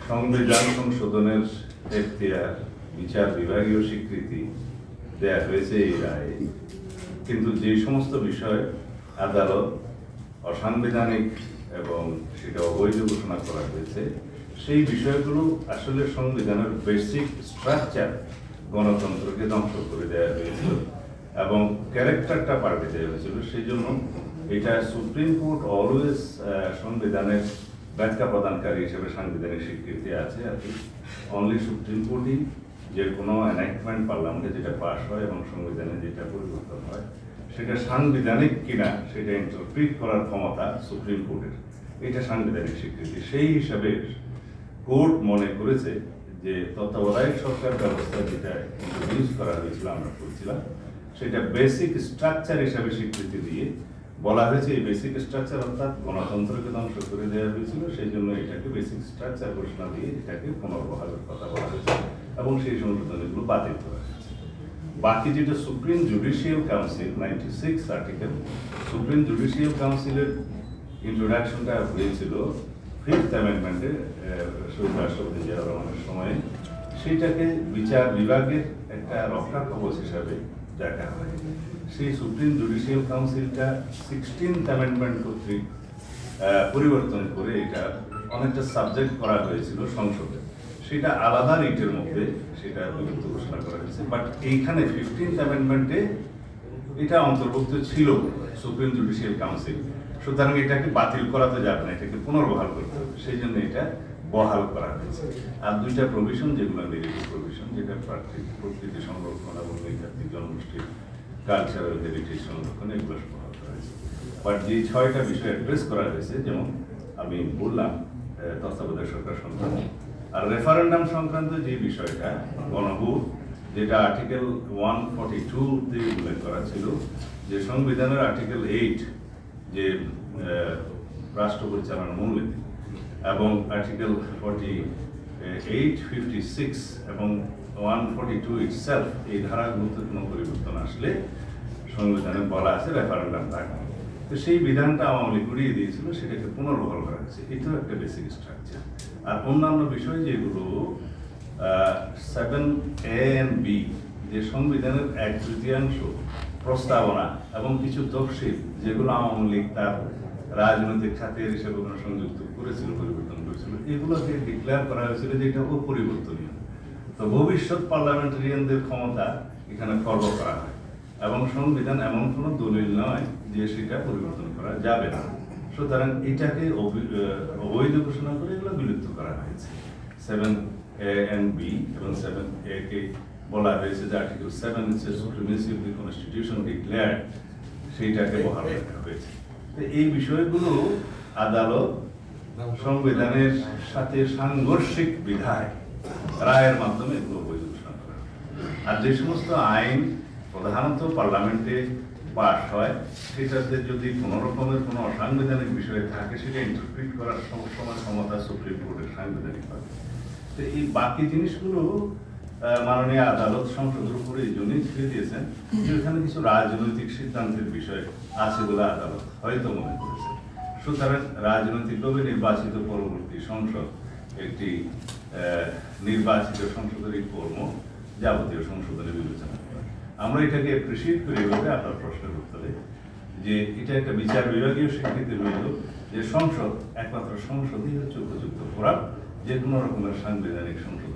সংবিধান সংশোধনের এখতিয়ার বিচার বিভাগীয় স্বীকৃতি দেয়া হয়েছে এই রায়ে, কিন্তু যে সমস্ত বিষয় আদালত অসাংবিধানিক এবং সেটা অবৈধ ঘোষণা করা হয়েছে, সেই বিষয়গুলো আসলে সংবিধানের বেসিক স্ট্রাকচার গণতন্ত্রকে ধ্বংস করে দেওয়া হয়েছিল এবং ক্যারেক্টারটা পাল্টে দেওয়া হয়েছিল। সেই জন্য এটা সুপ্রিম কোর্ট অলওয়েজ সংবিধানের ব্যাখ্যা প্রদানকারী হিসেবে সাংবিধানিক স্বীকৃতি আছে আর কি। অনলি সুপ্রিম কোর্টই যে কোনো এনাক্টমেন্ট পার্লামেন্টে যেটা পাস হয় এবং সংবিধানে যেটা পরিবর্তন হয় সেটা সাংবিধানিক কিনা সেটা ইন্টারপ্রিট করার ক্ষমতা সুপ্রিম কোর্টের। এটা সাংবিধানিক স্বীকৃতি। সেই হিসাবে কোর্ট মনে করেছে যে তত্ত্বাবধায়ক সরকার ব্যবস্থা যেটা ইন্ট্রোডিউস করা হয়েছিল, আমরা বলছিলাম, সেটা বেসিক স্ট্রাকচার হিসাবে স্বীকৃতি দিয়ে বলা হয়েছে এই বেসিক স্ট্রাকচার অর্থাৎ গণতন্ত্রকে ধ্বংস করে দেওয়া হয়েছিল, সেই জন্য এটাকে বেসিক স্ট্রাকচার ঘোষণা দিয়ে এটাকে পুনর্বহালের কথা বলা হয়েছে এবং সেই সংশোধনীগুলো বাতিল করা হয়েছে। বাকি যেটা supreme judicial council 96 article, supreme judicial কাউন্সিলের ইন্ট্রোডাকশনটা হয়েছিল 5th অ্যামেন্ডমেন্টে শহীদ রাষ্ট্রপতি জিয়াউর রহমানের সময়ে। সেইটাকে বিচার বিভাগের একটা রক্ষা কবচ হিসাবে দেখা হয়। সেই সুপ্রিম জুডিশিয়াল কাউন্সিলটা 16th অ্যামেন্ডমেন্ট কর্তৃক পরিবর্তন করে এটা অনেকটা সাবজেক্ট করা হয়েছিল সংসদে, সেটা আলাদা রিটের মধ্যে সেটা বিলুপ্ত ঘোষণা করা হয়েছে। বাট এইখানে 15th অ্যামেন্ডমেন্টে এটা অন্তর্ভুক্ত ছিল সুপ্রিম জুডিশিয়াল কাউন্সিল, সুতরাং এটাকে বাতিল করা তো যাবে না, এটাকে পুনর্বহাল করতে হবে, সেই জন্য এটা বহাল করা হয়েছে। আর দুইটা প্রভিশন যেগুলো নেগেটিভ প্রভিশন, যেটা প্রকৃতি সংরক্ষণ এবং নৃতাত্ত্বিক জনগোষ্ঠীর কালচারাল হেরিটেজ সংরক্ষণ, এগুলো বহাল করা হয়েছে। বাট যে 6টা বিষয় অ্যাড্রেস করা হয়েছে, যেমন আমি বললাম তত্ত্বাবধায়ক সরকার সংক্রান্ত আর রেফারেন্ডাম সংক্রান্ত যে বিষয়টা গণভোট, যেটা আর্টিকেল 142-তে উল্লেখ করা ছিল যে সংবিধানের আর্টিকেল 8 যে রাষ্ট্র পরিচালনার মূলনীতি এবং আর্টিকেল 48, 56 এবং 142 ইটসেলফ, এই ধারাগুলোতে কোনো পরিবর্তন আসলে সংবিধানে বলা আছে রেফারেন্ডাম থাকবে। তো সেই বিধানটা আওয়ামী লীগ উড়িয়ে দিয়েছিল, সেটাকে পুনর্বহাল করা হয়েছে। এটাও একটা বেসিক স্ট্রাকচার। আর অন্যান্য বিষয় যেগুলো 7A and B, যে সংবিধানের 1/3 প্রস্তাবনা এবং কিছু তফসিল যেগুলো আওয়ামী লীগ তার রাজনৈতিক খাতের হিসেবে কোনো সংযুক্ত করেছিল, পরিবর্তন করেছিল, এগুলোকে ডিক্লেয়ার করা হয়েছিল যে এটা অপরিবর্তনীয়। তো ভবিষ্যৎ পার্লামেন্টারিয়ানদের ক্ষমতা এখানে খর্ব করা হয় এবং সংবিধান এমন কোনো দলিল নয় যে সেটা পরিবর্তন করা যাবে না। সুতরাং এটাকে অবৈধ ঘোষণা করে এগুলো বিলুপ্ত করা হয়েছে। 7A and B এবং 7A কে বলা হয়েছে যে আর্টিকেল 7 হচ্ছে supremacy of the constitution declared, সেইটাকে বহাল রাখা হয়েছে। এই বিষয়গুলো আদালত সংবিধানের সাথে সাংঘর্ষিক বিধায় রায়ের মাধ্যমে এগুলো বৈধ ঘোষণা করা। আর যে সমস্ত আইন প্রধানত পার্লামেন্টে পাস হয়, সেটাতে যদি কোনো রকমের কোনো অসাংবিধানিক বিষয় থাকে, সেটা ইন্টারপ্রিট করার সবসময় ক্ষমতা সুপ্রিম কোর্টের সাংবিধানিক হবে। তো এই বাকি জিনিসগুলো মাননীয় আদালত সংসদের উপরে এই জন্যই ছেড়ে দিয়েছেন যে এখানে কিছু রাজনৈতিক সিদ্ধান্তের বিষয় আছে বলে আদালত হয়তো মনে করেছে। সুতরাং রাজনৈতিকভাবে নির্বাচিত পরবর্তী সংসদ একটি নির্বাচিত সংসদের কর্ম যাবতীয় সংশোধনে বিবেচনা করে। আমরা এটাকে অ্যাপ্রিসিয়েট করি এভাবে আপনার প্রশ্নের উত্তরে যে এটা একটা বিচার বিভাগীয় স্বীকৃতি রইল যে সংসদ, একমাত্র সংসদই হচ্ছে উপযুক্ত ফোরাম যে কোনো রকমের সাংবিধানিক সংশোধন